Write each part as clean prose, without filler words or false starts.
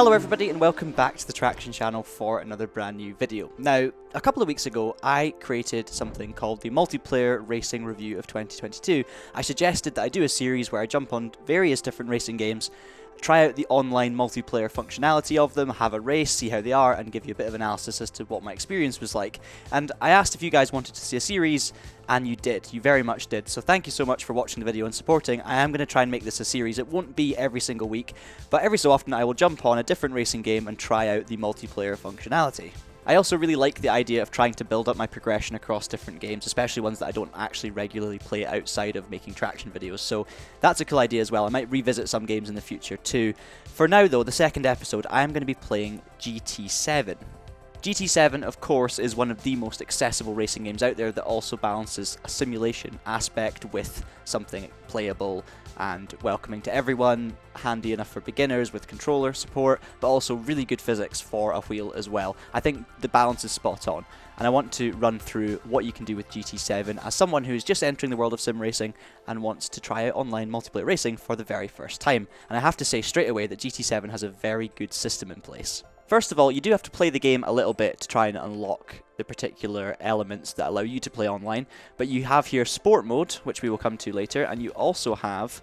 Hello everybody and welcome back to the Traxion channel for another brand new video. Now, a couple of weeks ago I created something called the Multiplayer Racing Review of 2022. I suggested that I do a series where I jump on various different racing games, try out the online multiplayer functionality of them, have a race, see how they are, and give you a bit of analysis as to what my experience was like. And I asked if you guys wanted to see a series, and you did. You very much did. So thank you so much for watching the video and supporting. I am going to try and make this a series. It won't be every single week, but every so often I will jump on a different racing game and try out the multiplayer functionality. I also really like the idea of trying to build up my progression across different games, especially ones that I don't actually regularly play outside of making Traxion videos, so that's a cool idea as well. I might revisit some games in the future too. For now though, the second episode, I am going to be playing GT7. GT7, of course, is one of the most accessible racing games out there that also balances a simulation aspect with something playable and welcoming to everyone, handy enough for beginners with controller support, but also really good physics for a wheel as well. I think the balance is spot on, and I want to run through what you can do with GT7 as someone who's just entering the world of sim racing and wants to try out online multiplayer racing for the very first time. And I have to say straight away that GT7 has a very good system in place. First of all, you do have to play the game a little bit to try and unlock the particular elements that allow you to play online, but you have here sport mode, which we will come to later, and you also have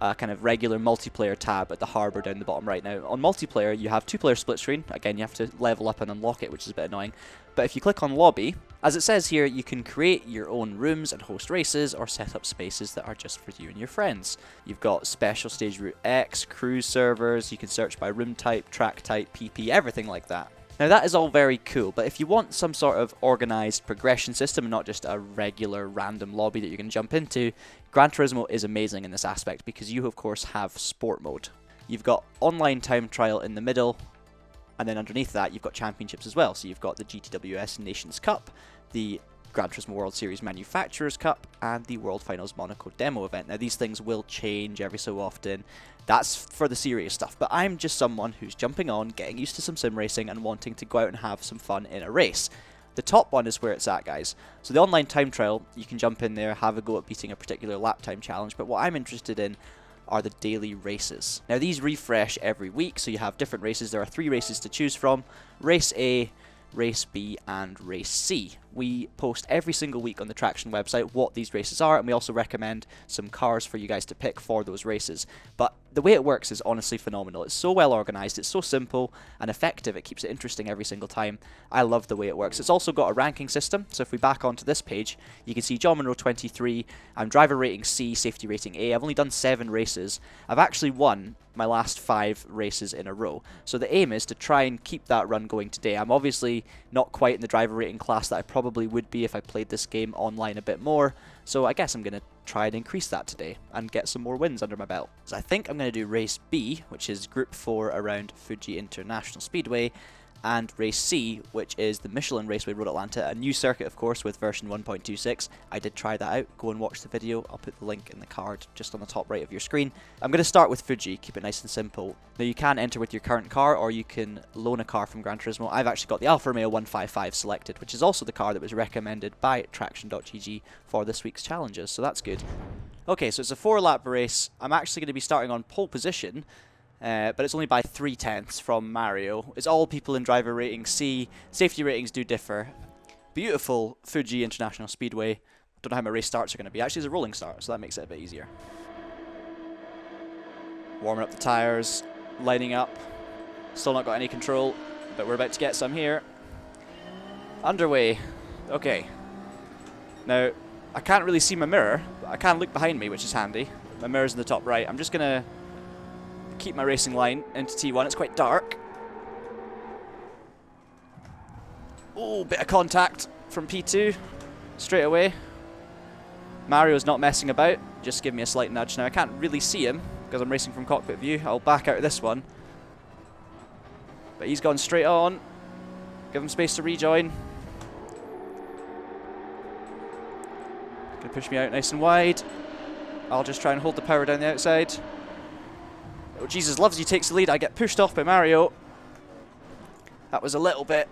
a kind of regular multiplayer tab at the harbour down the bottom right. Now, on multiplayer, you have two-player split screen. Again, you have to level up and unlock it, which is a bit annoying. But if you click on lobby, as it says here, you can create your own rooms and host races or set up spaces that are just for you and your friends. You've got special stage route X, cruise servers, you can search by room type, track type, PP, everything like that. Now that is all very cool, but if you want some sort of organised progression system and not just a regular random lobby that you can jump into, Gran Turismo is amazing in this aspect because you of course have sport mode. You've got online time trial in the middle, and then underneath that you've got championships as well. So you've got the GTWS Nations Cup, the Gran Turismo World Series Manufacturers Cup, and the World Finals Monaco demo event. Now these things will change every so often. That's for the serious stuff, but I'm just someone who's jumping on, getting used to some sim racing and wanting to go out and have some fun in a race. The top one is where it's at, guys. So the online time trial, you can jump in there, have a go at beating a particular lap time challenge, but what I'm interested in are the daily races. Now these refresh every week, so you have different races. There are 3 races to choose from: Race A, Race B, and Race C. We post every single week on the Traxion website what these races are, and we also recommend some cars for you guys to pick for those races. But the way it works is honestly phenomenal. It's so well organised, it's so simple and effective, it keeps it interesting every single time. I love the way it works. It's also got a ranking system, so if we back onto this page, you can see John Monroe 23, I'm driver rating C, safety rating A. I've only done 7 races. I've actually won my last 5 races in a row. So the aim is to try and keep that run going today. I'm obviously not quite in the driver rating class that I probably would be if I played this game online a bit more, so I guess I'm going to try and increase that today and get some more wins under my belt. So I think I'm going to do Race B, which is Group 4 around Fuji International Speedway, and Race C, which is the Michelin Raceway Road Atlanta, a new circuit of course with version 1.26. I did try that out. Go and watch the video. I'll put the link in the card just on the top right of your screen. I'm going to start with Fuji, keep it nice and simple. Now you can enter with your current car or you can loan a car from Gran Turismo. I've actually got the Alfa Romeo 155 selected, which is also the car that was recommended by TraxionGG for this week's challenges, so that's good. Okay, so it's a 4-lap race. I'm actually going to be starting on pole position, but it's only by 3/10 from Mario. It's all people in driver rating C. Safety ratings do differ. Beautiful Fuji International Speedway. Don't know how my race starts are going to be. Actually, it's a rolling start, so that makes it a bit easier. Warming up the tyres, lining up. Still not got any control, but we're about to get some here. Underway. Okay. Now, I can't really see my mirror, but I can look behind me, which is handy. My mirror's in the top right. I'm just going to keep my racing line into T1. It's quite dark. Oh, bit of contact from P2 straight away. Mario's not messing about, just give me a slight nudge. Now I can't really see him because I'm racing from cockpit view. I'll back out of this one. But he's gone straight on. Give him space to rejoin. Gonna push me out nice and wide. I'll just try and hold the power down the outside. Oh, Jesus loves you, takes the lead. I get pushed off by Mario. That was a little bit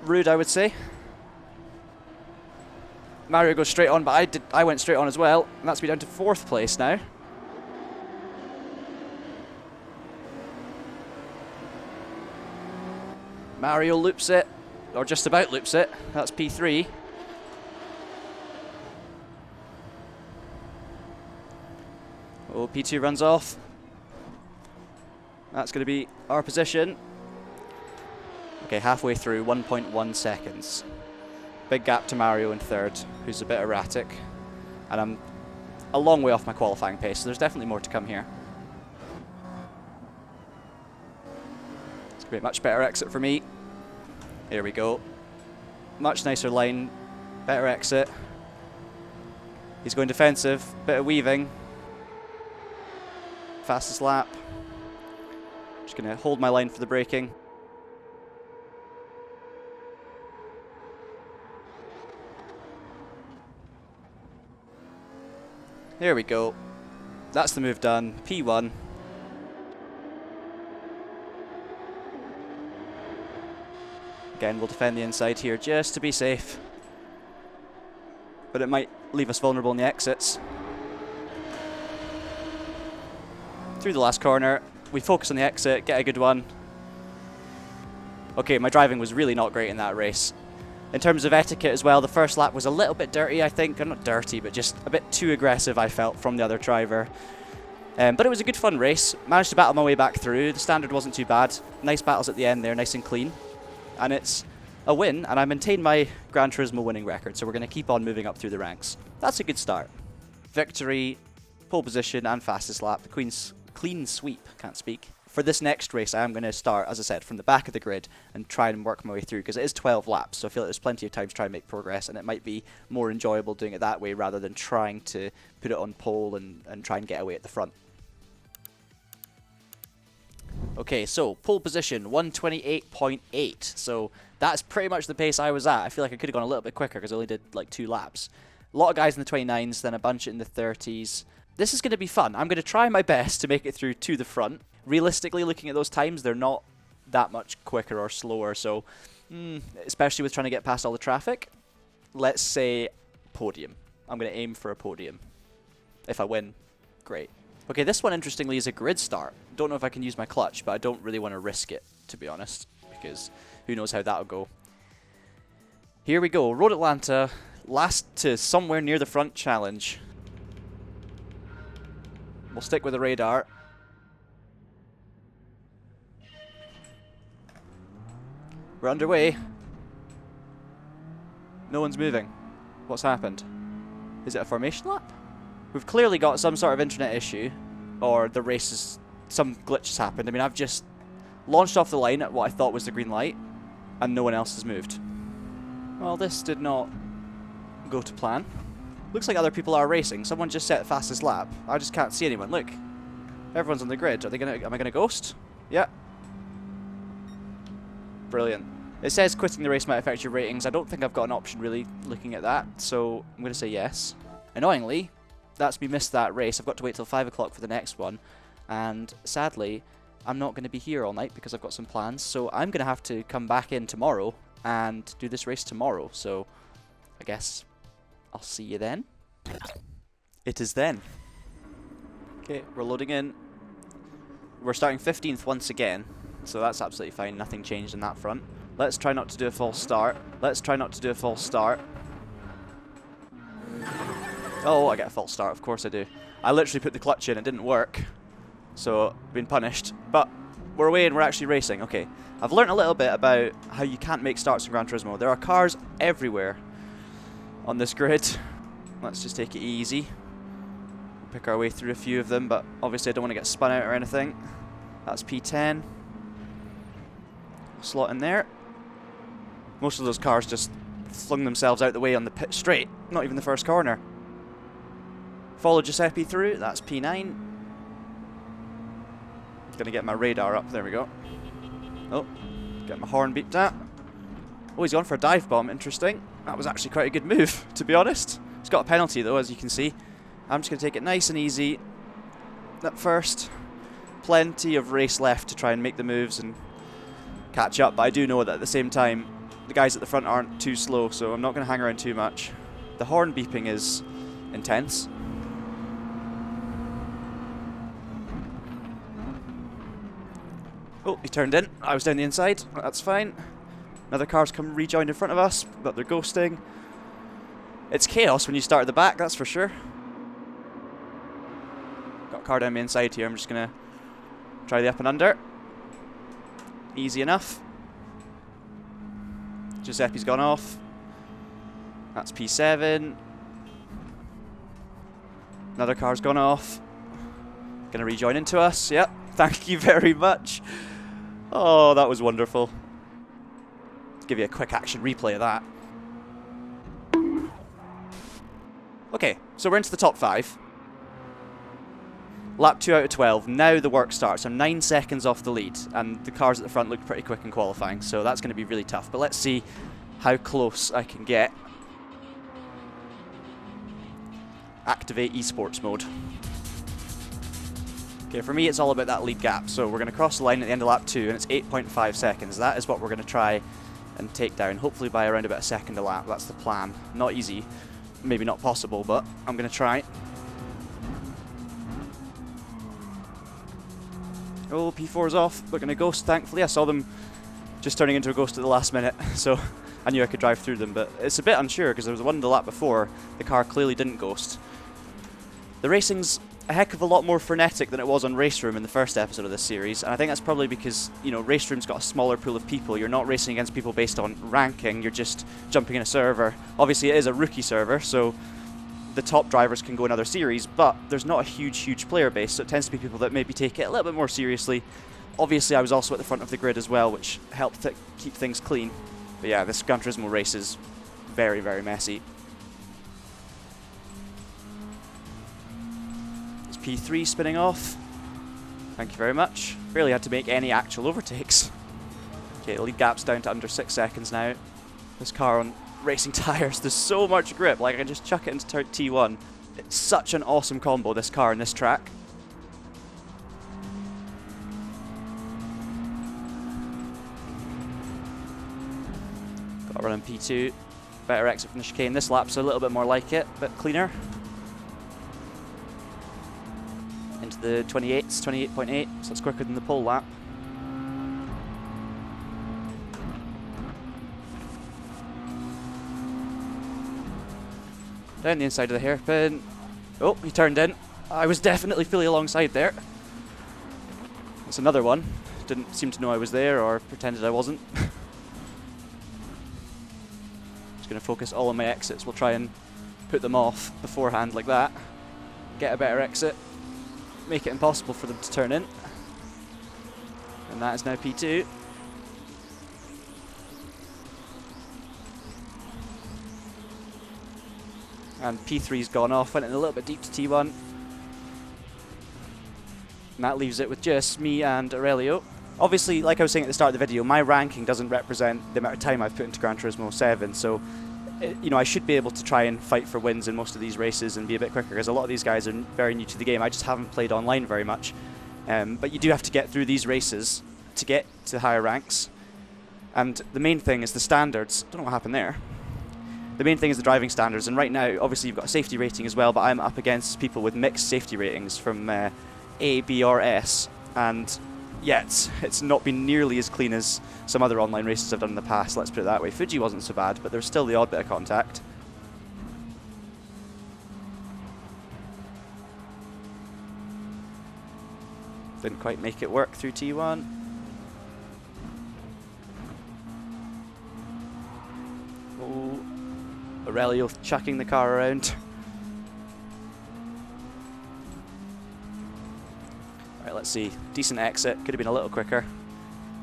rude, I would say. Mario goes straight on, but I went straight on as well, and that's me down to 4th place now. Mario loops it, or just about loops it. That's P3. Oh, P2 runs off. That's going to be our position. Okay, halfway through, 1.1 seconds. Big gap to Mario in third, who's a bit erratic. And I'm a long way off my qualifying pace, so there's definitely more to come here. It's going to be a much better exit for me. Here we go. Much nicer line, better exit. He's going defensive, bit of weaving. Fastest lap. Just going to hold my line for the braking. There we go. That's the move done. P1. Again, we'll defend the inside here just to be safe. But it might leave us vulnerable in the exits. Through the last corner. We focus on the exit, get a good one. Okay, my driving was really not great in that race. In terms of etiquette as well, the first lap was a little bit dirty, I think. Or not dirty, but just a bit too aggressive, I felt, from the other driver. But it was a good fun race. Managed to battle my way back through. The standard wasn't too bad. Nice battles at the end there, nice and clean. And it's a win, and I maintained my Gran Turismo winning record, so we're going to keep on moving up through the ranks. That's a good start. Victory, pole position, and fastest lap. The clean sweep, can't speak. For this next race, I am going to start, as I said, from the back of the grid and try and work my way through, because it is 12 laps, so I feel like there's plenty of time to try and make progress, and it might be more enjoyable doing it that way rather than trying to put it on pole and try and get away at the front. Okay, so pole position, 128.8, so that's pretty much the pace I was at. I feel like I could have gone a little bit quicker because I only did like 2 laps. A lot of guys in the 29s, then a bunch in the 30s. This is going to be fun. I'm going to try my best to make it through to the front. Realistically, looking at those times, they're not that much quicker or slower, so especially with trying to get past all the traffic, let's say podium. I'm going to aim for a podium. If I win, great. Okay, this one, interestingly, is a grid start. Don't know if I can use my clutch, but I don't really want to risk it, to be honest, because who knows how that'll go. Here we go. Road Atlanta, last to somewhere near the front challenge. We'll stick with the radar. We're underway. No one's moving. What's happened? Is it a formation lap? We've clearly got some sort of internet issue, or the race is... some glitch has happened. I mean, I've just launched off the line at what I thought was the green light, and no one else has moved. Well, this did not go to plan. Looks like other people are racing. Someone just set the fastest lap. I just can't see anyone. Look. Everyone's on the grid. Am I gonna ghost? Yeah. Brilliant. It says quitting the race might affect your ratings. I don't think I've got an option really looking at that, so I'm gonna say yes. Annoyingly, that's me missed that race. I've got to wait till 5 o'clock for the next one, and sadly, I'm not going to be here all night because I've got some plans, so I'm going to have to come back in tomorrow and do this race tomorrow, so I guess I'll see you then. It is then. Okay, we're loading in. We're starting 15th once again, so that's absolutely fine. Nothing changed on that front. Let's try not to do a false start. Let's try not to do a false start. Oh, I get a false start. Of course I do. I literally put the clutch in. It didn't work. So, I've been punished. But we're away and we're actually racing. Okay. I've learnt a little bit about how you can't make starts in Gran Turismo. There are cars everywhere on this grid. Let's just take it easy. Pick our way through a few of them, but obviously I don't want to get spun out or anything. That's P10. Slot in there. Most of those cars just flung themselves out the way on the pit straight. Not even the first corner. Follow Giuseppe through. That's P9. Gonna get my radar up. There we go. Oh, get my horn beeped at. Oh, he's gone for a dive bomb. Interesting. That was actually quite a good move, to be honest. He's got a penalty, though, as you can see. I'm just going to take it nice and easy at first. Plenty of race left to try and make the moves and catch up, but I do know that at the same time, the guys at the front aren't too slow, so I'm not going to hang around too much. The horn beeping is intense. Oh, he turned in. I was down the inside. That's fine. Another car's come rejoined in front of us, but they're ghosting. It's chaos when you start at the back, that's for sure. Got a car down the inside here, I'm just going to try the up and under. Easy enough. Giuseppe's gone off. That's P7. Another car's gone off. Gonna rejoin into us. Yep. Thank you very much. Oh, that was wonderful. Give you a quick action replay of that. Okay, so we're into the top 5. Lap 2 out of 12. Now the work starts. I'm 9 seconds off the lead, and the cars at the front look pretty quick in qualifying, so that's going to be really tough. But let's see how close I can get. Activate esports mode. Okay, for me it's all about that lead gap, so we're going to cross the line at the end of lap 2, and it's 8.5 seconds. That is what we're going to try and take down, hopefully by around about a second a lap. That's the plan. Not easy, maybe not possible, but I'm going to try. Oh, P4's off. They're going to ghost, thankfully. I saw them just turning into a ghost at the last minute, so I knew I could drive through them, but it's a bit unsure because there was one in the lap before. The car clearly didn't ghost. The racing's a heck of a lot more frenetic than it was on Race Room in the first episode of this series, and I think that's probably because, you know, Race Room's got a smaller pool of people. You're not racing against people based on ranking, you're just jumping in a server. Obviously it is a rookie server, so the top drivers can go in other series, but there's not a huge player base, so it tends to be people that maybe take it a little bit more seriously. Obviously I was also at the front of the grid as well, which helped to keep things clean. But yeah, this Gran Turismo race is very messy. It's P3 spinning off. Thank you very much. Barely had to make any actual overtakes. Okay, the lead gap's down to under 6 seconds now. This car on racing tires, there's so much grip, like I can just chuck it into T1. It's such an awesome combo, this car and this track. Got to run in P2, better exit from the chicane. This lap's a little bit more like it, a bit cleaner. Into the 28s, 28.8, so that's quicker than the pole lap. Down the inside of the hairpin. Oh, he turned in. I was definitely fully alongside there. That's another one. Didn't seem to know I was there or pretended I wasn't. Just going to focus all on my exits. We'll try and put them off beforehand like that. Get a better exit. Make it impossible for them to turn in. And that is now P2. And P3's gone off, went in a little bit deep to T1. And that leaves it with just me and Aurelio. Obviously, like I was saying at the start of the video, my ranking doesn't represent the amount of time I've put into Gran Turismo 7, so you know, I should be able to try and fight for wins in most of these races and be a bit quicker, because a lot of these guys are very new to the game. I just haven't played online very much. But you do have to get through these races to get to the higher ranks. And the main thing is the standards. Don't know what happened there. The main thing is the driving standards, and right now, obviously you've got a safety rating as well, but I'm up against people with mixed safety ratings from A, B or S, and yet it's not been nearly as clean as some other online races I've done in the past, let's put it that way. Fuji wasn't so bad, but there's still the odd bit of contact. Didn't quite make it work through T1. Oh, Aurelio chucking the car around. Alright, let's see. Decent exit. Could have been a little quicker.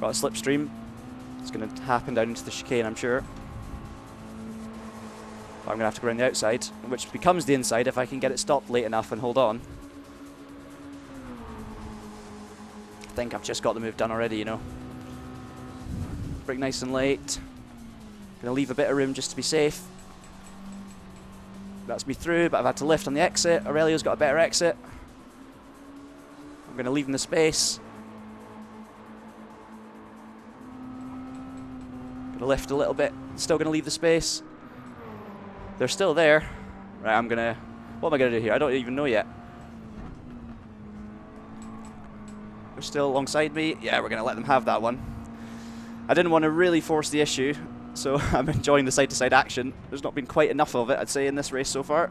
Got a slipstream. It's going to happen down into the chicane, I'm sure. But I'm going to have to go around the outside, which becomes the inside if I can get it stopped late enough and hold on. I think I've just got the move done already, you know. Brake nice and late. Going to leave a bit of room just to be safe. That's me through, but I've had to lift on the exit. Aurelio's got a better exit. I'm going to leave him the space. Going to lift a little bit. Still going to leave the space. They're still there. Right, I'm going to... What am I going to do here? I don't even know yet. They're still alongside me. Yeah, we're going to let them have that one. I didn't want to really force the issue, so I'm enjoying the side-to-side action. There's not been quite enough of it, I'd say, in this race so far.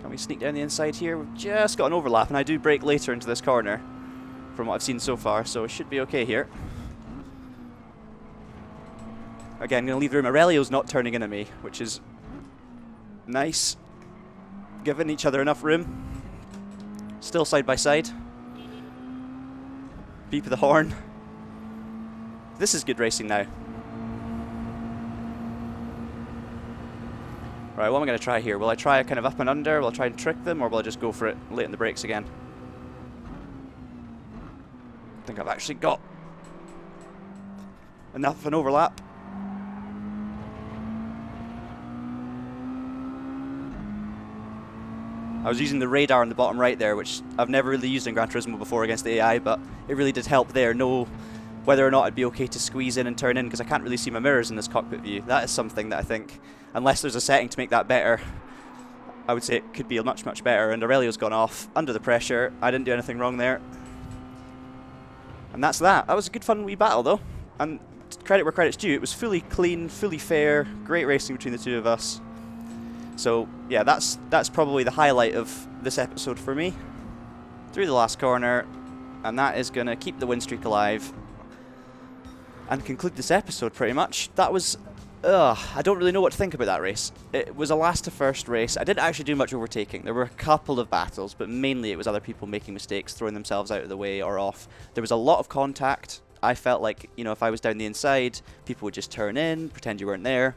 Can we sneak down the inside here? We've just got an overlap, and I do brake later into this corner from what I've seen so far, so it should be okay here. Again, going to leave the room. Aurelio's not turning in at me, which is nice. Giving each other enough room. Still side by side. Beep of the horn. This is good racing now. Right, what am I going to try here? Will I try a kind of up and under? Will I try and trick them, or will I just go for it late in the brakes again? I think I've actually got enough of an overlap. I was using the radar on the bottom right there, which I've never really used in Gran Turismo before against the AI, but it really did help there. Know whether or not it'd be okay to squeeze in and turn in, because I can't really see my mirrors in this cockpit view. That is something that I think, unless there's a setting to make that better, I would say it could be much, much better. And Aurelio's gone off under the pressure. I didn't do anything wrong there. And that's that. That was a good fun wee battle though. And credit where credit's due, it was fully clean, fully fair, great racing between the two of us. So yeah, that's probably the highlight of this episode for me. Through the last corner, and that is going to keep the win streak alive and conclude this episode pretty much. That was, I don't really know what to think about that race. It was a last to first race. I didn't actually do much overtaking. There were a couple of battles, but mainly it was other people making mistakes, throwing themselves out of the way or off. There was a lot of contact. I felt like, you know, if I was down the inside, people would just turn in, pretend you weren't there.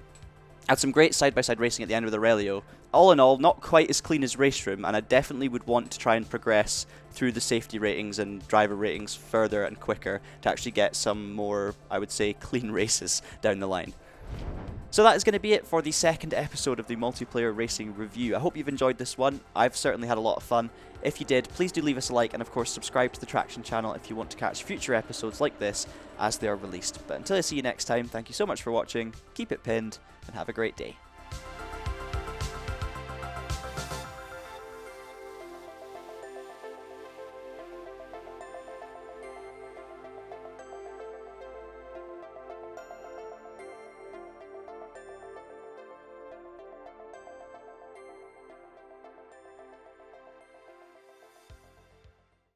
Had some great side-by-side racing at the end with Aurelio. All in all, not quite as clean as Race Room, and I definitely would want to try and progress through the safety ratings and driver ratings further and quicker to actually get some more, I would say, clean races down the line. So that is going to be it for the second episode of the multiplayer racing review. I hope you've enjoyed this one. I've certainly had a lot of fun. If you did, please do leave us a like, and of course subscribe to the Traxion channel if you want to catch future episodes like this as they are released. But until I see you next time, thank you so much for watching, keep it pinned, and have a great day.